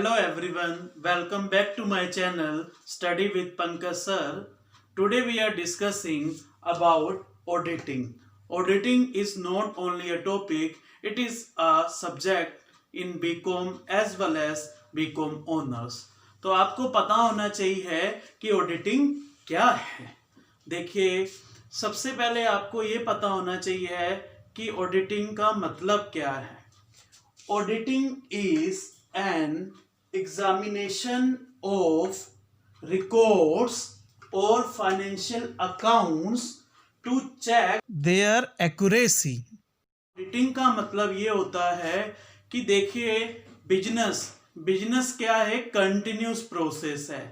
Hello everyone, welcome back to my channel Study with Pankaj Sir. Today we are discussing about auditing. Auditing is not only a topic, it is a subject in BCom as well as BCom honors. तो आपको पता होना चाहिए कि auditing क्या है। देखिए, सबसे पहले आपको ये पता होना चाहिए कि ऑडिटिंग का मतलब क्या है। Auditing is an examination of records or financial accounts to check their accuracy. Auditing का मतलब ये होता है कि देखिए, बिजनेस क्या है, कंटिन्यूस प्रोसेस है।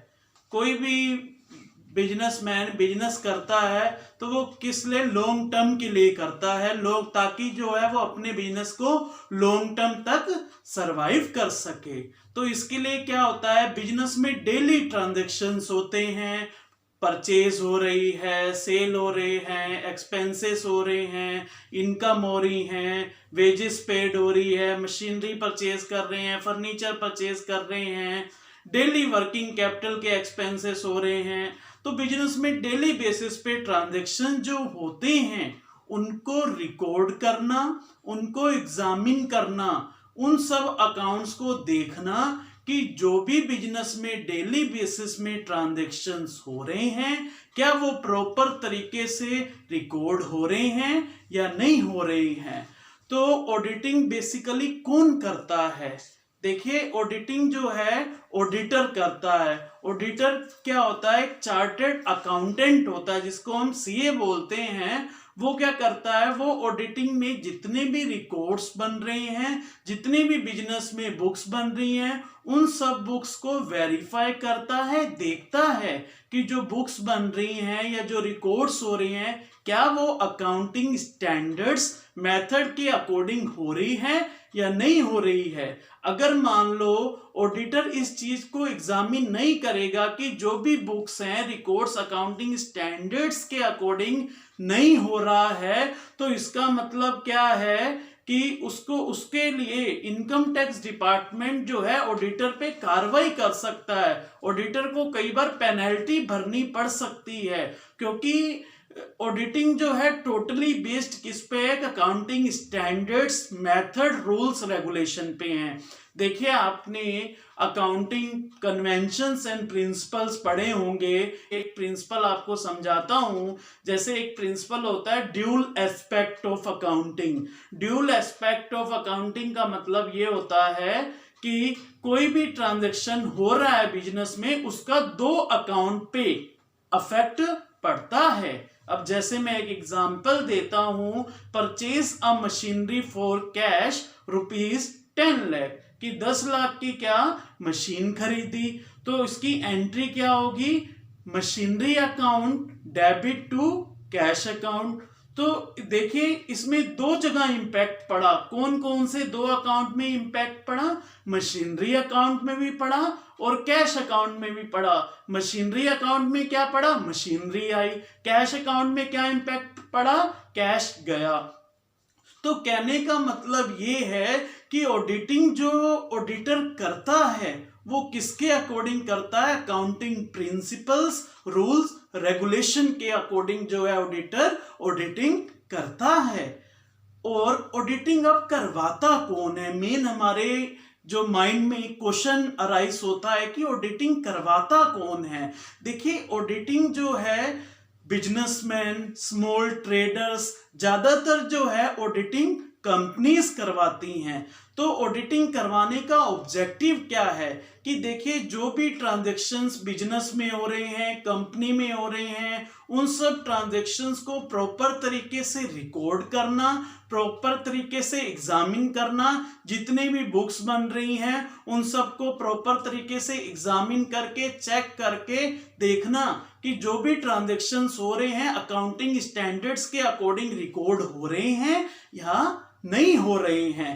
कोई भी बिजनेसमैन बिजनेस करता है तो वो किस लिए, लॉन्ग टर्म के लिए करता है, लोग ताकि जो है वो अपने बिजनेस को लॉन्ग टर्म तक सरवाइव कर सके। तो इसके लिए क्या होता है, बिजनेस में डेली ट्रांजैक्शंस होते हैं, परचेज हो रही है, सेल हो रहे हैं, एक्सपेंसेस हो रहे हैं, इनकम हो रही हैं, वेजेस पेड हो रही है, मशीनरी परचेज कर रहे हैं, फर्नीचर परचेज कर रहे हैं, डेली वर्किंग कैपिटल के एक्सपेंसेस हो रहे हैं। तो बिजनेस में डेली बेसिस पे ट्रांजैक्शन जो होते हैं उनको रिकॉर्ड करना, उनको एग्जामिन करना, उन सब अकाउंट्स को देखना कि जो भी बिजनेस में डेली बेसिस में ट्रांजैक्शंस हो रहे हैं क्या वो प्रॉपर तरीके से रिकॉर्ड हो रहे हैं या नहीं हो रहे हैं। तो ऑडिटिंग बेसिकली कौन करता है? देखिए, ऑडिटिंग जो है ऑडिटर करता है। ऑडिटर क्या होता है, एक चार्टर्ड अकाउंटेंट होता है जिसको हम सीए बोलते हैं। वो क्या करता है, वो ऑडिटिंग में जितने भी रिकॉर्ड्स बन रहे हैं, जितने भी बिजनेस में बुक्स बन रही हैं, उन सब बुक्स को वेरीफाई करता है, देखता है कि जो बुक्स बन रही हैं या जो रिकॉर्ड्स हो रही हैं क्या वो अकाउंटिंग स्टैंडर्ड्स मेथड के अकॉर्डिंग हो रही है या नहीं हो रही है। अगर मान लो ऑडिटर इस चीज को एग्जामिन नहीं करेगा कि जो भी बुक्स हैं, रिकॉर्ड्स अकाउंटिंग स्टैंडर्ड्स के अकॉर्डिंग नहीं हो रहा है, तो इसका मतलब क्या है कि उसके लिए इनकम टैक्स डिपार्टमेंट जो है ऑडिटर पे कार्रवाई कर सकता है। ऑडिटर को कई बार पेनल्टी भरनी पड़ सकती है, क्योंकि ऑडिटिंग जो है टोटली बेस्ड किस पे है, accounting standards, method, rules, regulation पे हैं। देखिए, आपने अकाउंटिंग कन्वेंशंस एंड प्रिंसिपल्स पढ़े होंगे। एक प्रिंसिपल आपको समझाता हूं। जैसे एक प्रिंसिपल होता है dual aspect of accounting. Dual aspect of accounting का मतलब ये होता है कि कोई भी ट्रांजैक्शन हो रहा है बिजनेस में, उसका दो अकाउंट पे अफेक्ट पड़ता है। अब जैसे मैं एक एग्जांपल देता हूं, purchase a machinery for cash ₹10 lakh कि 10 लाख की क्या मशीन खरीदी, तो इसकी एंट्री क्या होगी, machinery account debit to cash account. तो देखिए, इसमें दो जगह इंपैक्ट पड़ा। कौन कौन से दो अकाउंट में इंपैक्ट पड़ा, मशीनरी अकाउंट में भी पड़ा और कैश अकाउंट में भी पड़ा। मशीनरी अकाउंट में क्या पड़ा, मशीनरी आई। कैश अकाउंट में क्या इंपैक्ट पड़ा, कैश गया। तो कहने का मतलब ये है कि ऑडिटिंग जो ऑडिटर करता है वो किसके अकॉर्डिंग करता है, अकाउंटिंग प्रिंसिपल्स, रूल्स, रेगुलेशन के अकॉर्डिंग जो है ऑडिटर ऑडिटिंग करता है। और ऑडिटिंग अब करवाता कौन है, मेन हमारे जो माइंड में क्वेश्चन अराइज होता है कि ऑडिटिंग करवाता कौन है। देखिए, ऑडिटिंग जो है बिजनेसमैन, स्मॉल ट्रेडर्स, ज्यादातर जो है ऑडिटिंग कंपनीज करवाती हैं। तो ऑडिटिंग करवाने का ऑब्जेक्टिव क्या है कि देखिए, जो भी ट्रांजैक्शंस बिजनेस में हो रहे हैं, कंपनी में हो रहे हैं, उन सब ट्रांजैक्शंस को प्रॉपर तरीके से रिकॉर्ड करना, प्रॉपर तरीके से एग्जामिन करना, जितने भी बुक्स बन रही हैं उन सब को प्रॉपर तरीके से एग्जामिन करके, चेक करके देखना कि जो भी ट्रांजैक्शंस हो रहे हैं अकाउंटिंग स्टैंडर्ड्स के अकॉर्डिंग रिकॉर्ड हो रहे हैं या नहीं हो रहे हैं।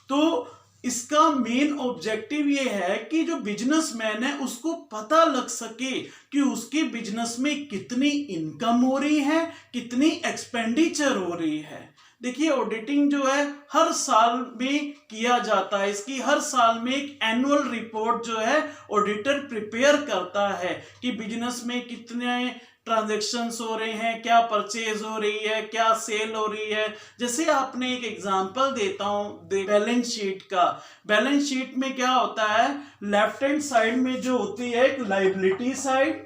तो इसका मेन ऑब्जेक्टिव ये है कि जो बिजनेसमैन है उसको पता लग सके कि उसके बिजनेस में कितनी इनकम हो रही है, कितनी एक्सपेंडिचर हो रही है। देखिए ऑडिटिंग जो है हर साल में किया जाता है, इसकी हर साल में एक एनुअल रिपोर्ट जो है ऑडिटर प्रिपेयर करता है कि बिजनेस में कितने ट्रांजैक्शंस हो रहे हैं, क्या परचेज हो रही है, क्या सेल हो रही है। जैसे आपने एक एग्जांपल देता हूं बैलेंस शीट का। बैलेंस शीट में क्या होता है, लेफ्ट हैंड साइड में जो होती है एक liability side,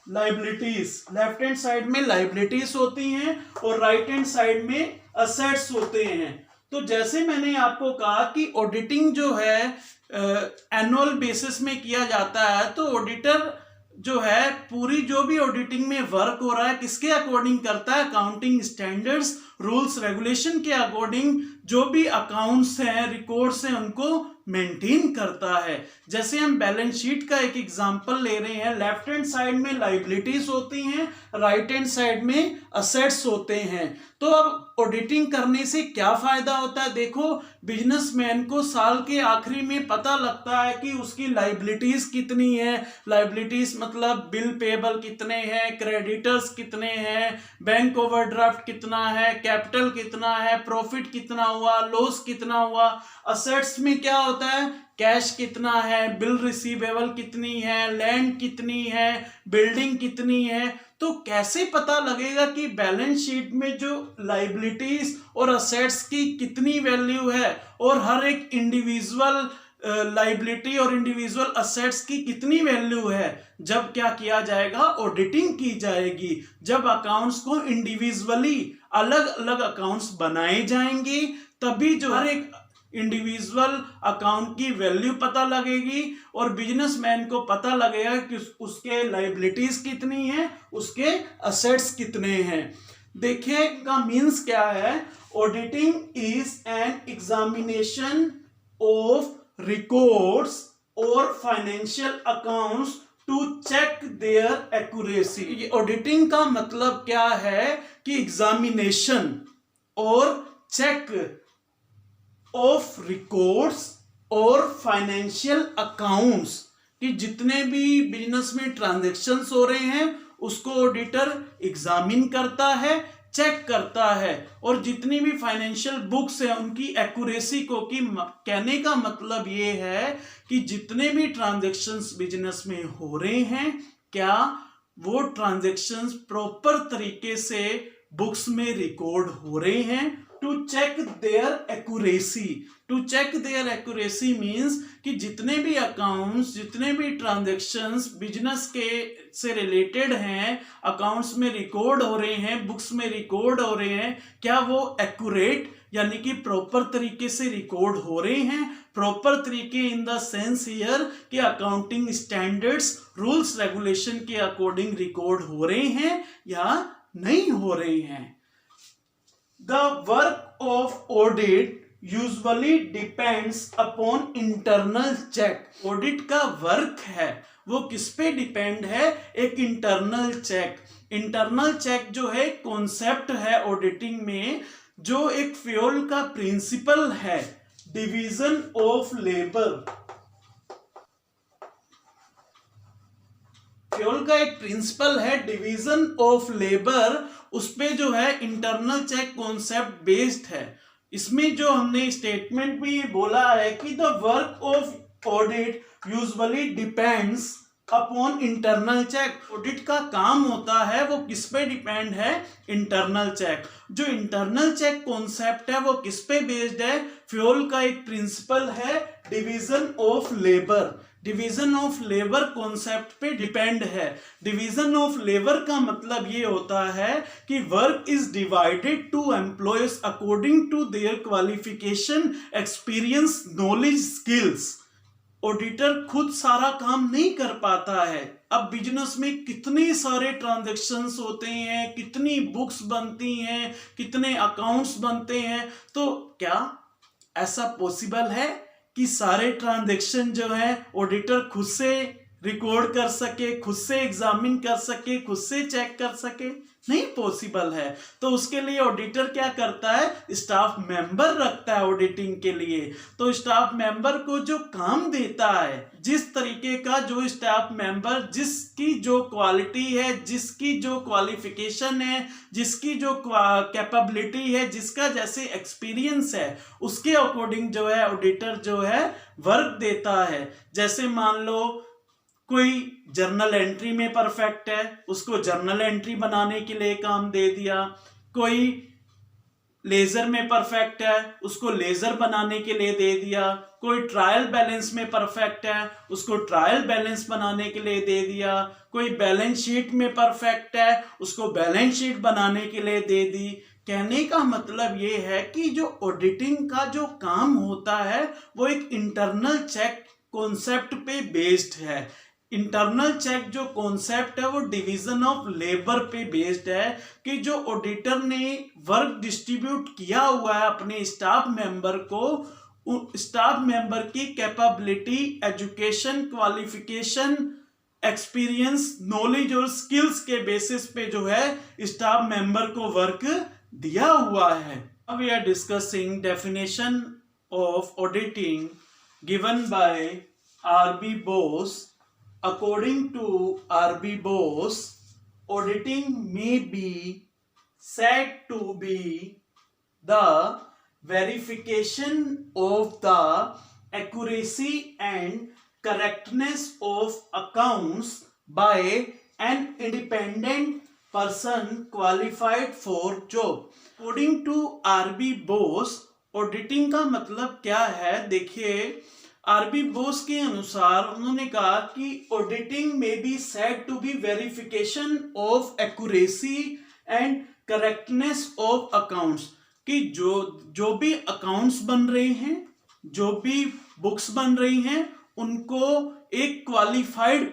liabilities, left hand side में लायबिलिटीज होती हैं और राइट हैंड साइड में असेट्स होते हैं। तो जैसे मैंने आपको कहा कि ऑडिटिंग जो है एनुअल बेसिस में किया जाता है, तो ऑडिटर जो है पूरी जो भी ऑडिटिंग में वर्क हो रहा है किसके अकॉर्डिंग करता है, अकाउंटिंग स्टैंडर्ड्स, रूल्स रेगुलेशन के अकॉर्डिंग जो भी अकाउंट्स हैं, रिकॉर्ड्स हैं, उनको मेंटेन करता है। जैसे हम बैलेंस शीट का एक एग्जांपल ले रहे हैं, लेफ्ट हैंड साइड में लायबिलिटीज होती हैं, राइट हैंड साइड में असेट्स होते हैं। तो अब ऑडिटिंग करने से क्या फायदा होता है, देखो बिजनेसमैन को साल के आखिरी में पता लगता है कि उसकी लायबिलिटीज कितनी है। लायबिलिटीज मतलब बिल पेबल कितने हैं, क्रेडिटर्स कितने हैं, बैंक ओवरड्राफ्ट कितना है, कैपिटल कितना है, प्रॉफिट कितना हुआ, लॉस कितना हुआ। असेट्स में क्या होता है, कैश कितना है, बिल रिसीवेबल कितनी है, लैंड कितनी है, बिल्डिंग कितनी है। तो कैसे पता लगेगा कि बैलेंस शीट में जो लायबिलिटीज और असेट्स की कितनी वैल्यू है और हर एक इंडिविजुअल लायबिलिटी और इंडिविजुअल असेट्स की कितनी वैल्यू है। जब क्या किया जाएगा, ऑडिटिंग की जाएगी, जब अकाउंट्स को इंडिविजुअली अलग अलग अकाउंट्स बनाए जाएंगे, तभी जो हर एक इंडिविजुअल अकाउंट की वैल्यू पता लगेगी और बिजनेसमैन को पता लगेगा कि उसके लायबिलिटीज कितनी है, उसके असेट्स कितने हैं। देखिए का मीन्स क्या है, auditing is an examination of records और financial accounts to check their accuracy. Auditing का मतलब क्या है कि एग्जामिनेशन और चेक ऑफ रिकॉर्ड्स और फाइनेंशियल अकाउंट्स कि जितने भी बिजनेस में ट्रांजैक्शंस हो रहे हैं उसको ऑडिटर एग्जामिन करता है, चेक करता है, और जितनी भी फाइनेंशियल बुक्स हैं उनकी एक्यूरेसी को, कि कहने का मतलब ये है कि जितने भी ट्रांजैक्शंस बिजनेस में हो रहे हैं क्या वो ट्रांजैक्शंस प्रॉपर तरीके से बुक्स में रिकॉर्ड हो रहे हैं। To check their accuracy, to check their accuracy means कि जितने भी अकाउंट्स, जितने भी ट्रांजैक्शंस बिजनेस के से रिलेटेड हैं, अकाउंट्स में रिकॉर्ड हो रहे हैं, बुक्स में रिकॉर्ड हो रहे हैं, क्या वो एक्यूरेट यानी कि प्रॉपर तरीके से रिकॉर्ड हो रहे हैं। प्रॉपर तरीके इन द सेंस हियर कि अकाउंटिंग स्टैंडर्ड्स, रूल्स रेगुलेशन के अकॉर्डिंग रिकॉर्ड हो रहे हैं या नहीं हो रहे हैं। The work of audit usually depends upon internal check. Audit का वर्क है वो किस पे डिपेंड है, एक इंटरनल चेक। इंटरनल चेक जो है कॉन्सेप्ट है ऑडिटिंग में, जो एक फ्यूल का प्रिंसिपल है, डिवीजन ऑफ लेबर। फ्यूल का एक प्रिंसिपल है डिवीजन ऑफ लेबर, उस पे जो है इंटरनल चेक कॉन्सेप्ट बेस्ड है। इसमें जो हमने स्टेटमेंट में बोला है कि the work of audit usually depends upon internal check. Audit का काम होता है वो किस पे डिपेंड है, इंटरनल चेक। जो इंटरनल चेक कॉन्सेप्ट है वो किस पे बेस्ड है, फ्यूल का एक प्रिंसिपल है division of labour. Division of labour concept पे डिपेंड है। डिवीजन ऑफ लेबर का मतलब ये होता है कि work is divided to employees according to their qualification, experience, knowledge, skills. Auditor खुद सारा काम नहीं कर पाता है। अब बिजनेस में कितने सारे ट्रांजैक्शंस होते हैं, कितनी बुक्स बनती हैं, कितने अकाउंट्स बनते हैं, तो क्या ऐसा पॉसिबल है कि सारे ट्रांजैक्शन जो है ऑडिटर खुद से रिकॉर्ड कर सके, खुद से एग्जामिन कर सके, खुद से चेक कर सके? नहीं पॉसिबल है। तो उसके लिए ऑडिटर क्या करता है, स्टाफ मेंबर रखता है ऑडिटिंग के लिए। तो स्टाफ मेंबर को जो काम देता है, जिस तरीके का जो स्टाफ मेंबर, जिसकी जो क्वालिटी है, जिसकी जो क्वालिफिकेशन है, जिसकी जो कैपेबिलिटी है, जिसका जैसे एक्सपीरियंस है, उसके अकॉर्डिंग जो है ऑडिटर जो है वर्क देता है। जैसे मान लो कोई जर्नल एंट्री में परफेक्ट है, उसको जर्नल एंट्री बनाने के लिए काम दे दिया। कोई लेजर में परफेक्ट है, उसको लेजर बनाने के लिए दे दिया। कोई ट्रायल बैलेंस में परफेक्ट है, उसको ट्रायल बैलेंस बनाने के लिए दे दिया। कोई बैलेंस शीट में परफेक्ट है, उसको बैलेंस शीट बनाने के लिए दे दी। कहने का मतलब ये है कि जो ऑडिटिंग का जो काम होता है वो एक इंटरनल चेक कॉन्सेप्ट पे बेस्ड है। इंटरनल चेक जो कॉन्सेप्ट है वो डिवीजन ऑफ लेबर पे बेस्ड है कि जो ऑडिटर ने वर्क डिस्ट्रीब्यूट किया हुआ है अपने स्टाफ मेंबर को, स्टाफ मेंबर की capability, education, qualification, experience, knowledge और स्किल्स के बेसिस पे जो है स्टाफ मेंबर को वर्क दिया हुआ है। अब we are discussing definition of auditing given by R B. Bose. According to R.B. Bose, auditing may be said to be the verification of the accuracy and correctness of accounts by an independent person qualified for job. According to R.B. Bose, auditing का मतलब क्या है? देखिए, RB. Bose के अनुसार उन्होंने कहा कि auditing may be said to be verification of accuracy and correctness of accounts, कि जो भी अकाउंट्स बन रहे हैं, जो भी बुक्स बन रही हैं, उनको एक क्वालिफाइड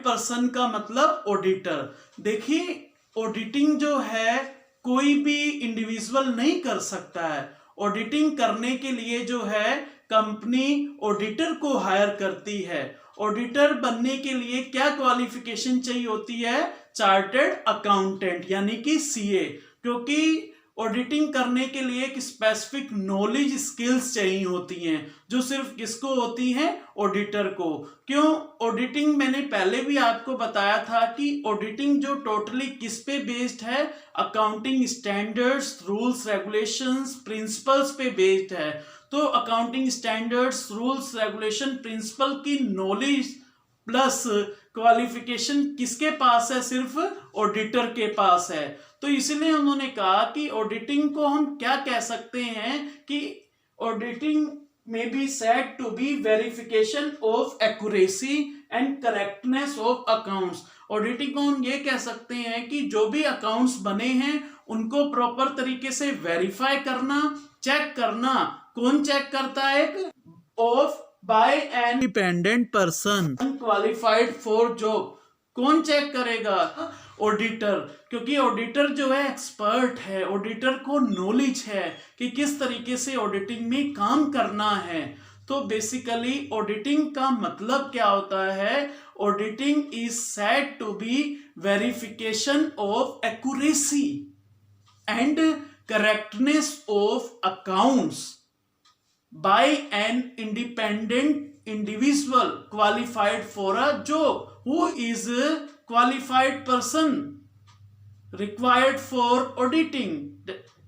पर्सन का मतलब ऑडिटर। देखिए, ऑडिटिंग जो है कोई भी इंडिविजुअल नहीं कर सकता है। ऑडिटिंग करने के लिए जो है कंपनी ऑडिटर को हायर करती है। ऑडिटर बनने के लिए क्या क्वालिफिकेशन चाहिए होती है? चार्टर्ड अकाउंटेंट यानी कि सीए, क्योंकि ऑडिटिंग करने के लिए एक स्पेसिफिक नॉलेज स्किल्स चाहिए होती हैं, जो सिर्फ किसको होती हैं? ऑडिटर को। क्यों? ऑडिटिंग मैंने पहले भी आपको बताया था कि ऑडिटिंग जो टोटली किस पे बेस्ड है? Accounting standards, rules, regulations, principles पे बेस्ड है। तो accounting standards, rules, regulation, principle की नॉलेज प्लस क्वालिफिकेशन किसके पास है? सिर्फ ऑडिटर के पास है। तो इसलिए उन्होंने कहा कि ऑडिटिंग को हम क्या कह सकते हैं कि auditing may be said to be verification of accuracy and correctness of accounts. Auditing को हम ये कह सकते हैं कि जो भी अकाउंट्स बने हैं उनको प्रॉपर तरीके से वेरीफाई करना, चेक करना। कौन चेक करता है? Of by an independent person qualified for job. कौन चेक करेगा? ऑडिटर, क्योंकि ऑडिटर जो है एक्सपर्ट है, ऑडिटर को नॉलेज है कि किस तरीके से ऑडिटिंग में काम करना है। तो बेसिकली ऑडिटिंग का मतलब क्या होता है? Auditing is said to be verification of accuracy and correctness of accounts by an independent individual qualified for a job. Who is a qualified person required for auditing?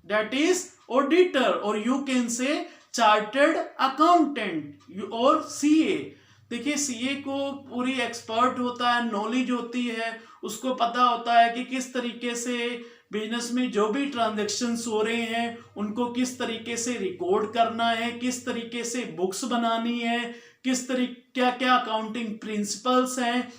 That is auditor, or you can say chartered accountant or CA. देखिए, CA को पूरी expert होता है, knowledge होती है, उसको पता होता है कि किस तरीके से बिजनेस में जो भी ट्रांजैक्शंस हो रहे हैं उनको किस तरीके से रिकॉर्ड करना है, किस तरीके से बुक्स बनानी है, किस तरीके क्या क्या अकाउंटिंग प्रिंसिपल्स हैं,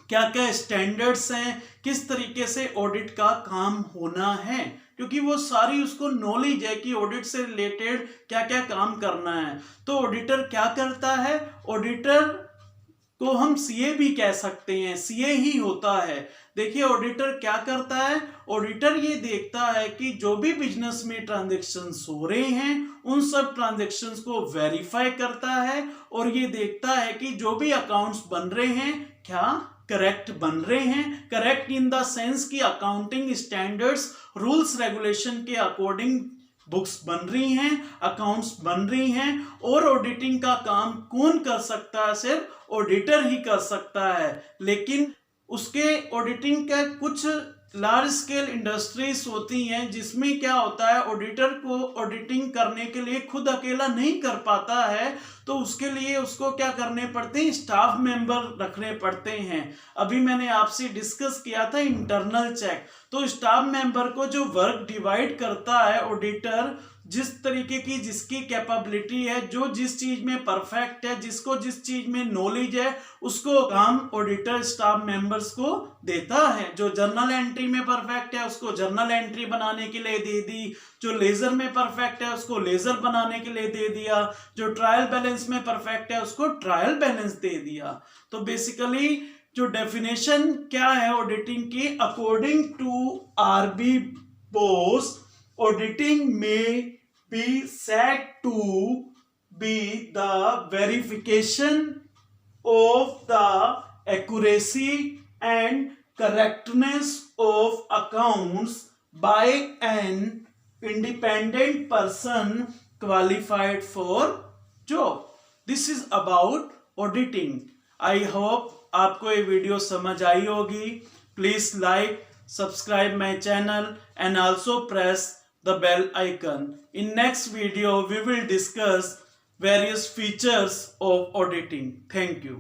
क्या क्या स्टैंडर्ड्स हैं, किस तरीके से ऑडिट का काम होना है, क्योंकि वो सारी उसको नॉलेज है कि ऑडिट से रिलेटेड क्या क्या काम करना है। तो ऑडिटर क्या करता है? ऑडिटर को हम सीए भी कह सकते हैं, सीए ही होता है। देखिए ऑडिटर क्या करता है, ऑडिटर ये देखता है कि जो भी बिजनेस में ट्रांजैक्शंस हो रहे हैं उन सब ट्रांजैक्शंस को वेरीफाई करता है और ये देखता है कि जो भी अकाउंट्स बन रहे हैं क्या करेक्ट बन रहे हैं, करेक्ट इन द सेंस कि अकाउंटिंग स्टैंडर्ड्स रूल्स रेगुलेशन के अकॉर्डिंग बुक्स बन रही हैं, अकाउंट्स बन रही हैं। और ऑडिटिंग का काम कौन कर सकता है, सिर्फ ऑडिटर ही कर सकता है। लेकिन उसके ऑडिटिंग का कुछ लार्ज स्केल इंडस्ट्रीज होती हैं जिसमें क्या होता है, ऑडिटर को ऑडिटिंग करने के लिए खुद अकेला नहीं कर पाता है, तो उसके लिए उसको क्या करने पड़ते हैं, स्टाफ मेंबर रखने पड़ते हैं। अभी मैंने आपसे डिस्कस किया था इंटरनल चेक। तो स्टाफ मेंबर को जो वर्क डिवाइड करता है ऑडिटर, जिस तरीके की जिसकी कैपेबिलिटी है, जो जिस चीज में परफेक्ट है, जिसको जिस चीज में नॉलेज है, उसको काम ऑडिटर स्टाफ मेंबर्स को देता है। जो जर्नल एंट्री में परफेक्ट है उसको जर्नल एंट्री बनाने के लिए दे दी, जो लेजर में परफेक्ट है उसको लेजर बनाने के लिए दे दिया, जो ट्रायल बैलेंस में परफेक्ट है उसको ट्रायल बैलेंस दे दिया। तो बेसिकली जो डेफिनेशन क्या है ऑडिटिंग की, according to R B Bose, auditing may be said to be the verification of the accuracy and correctness of accounts by an independent person qualified for job. This is about auditing. I hope आपको ये video समझ आई होगी. Please like, subscribe my channel and also press the bell icon. In next video we will discuss various features of auditing. Thank you.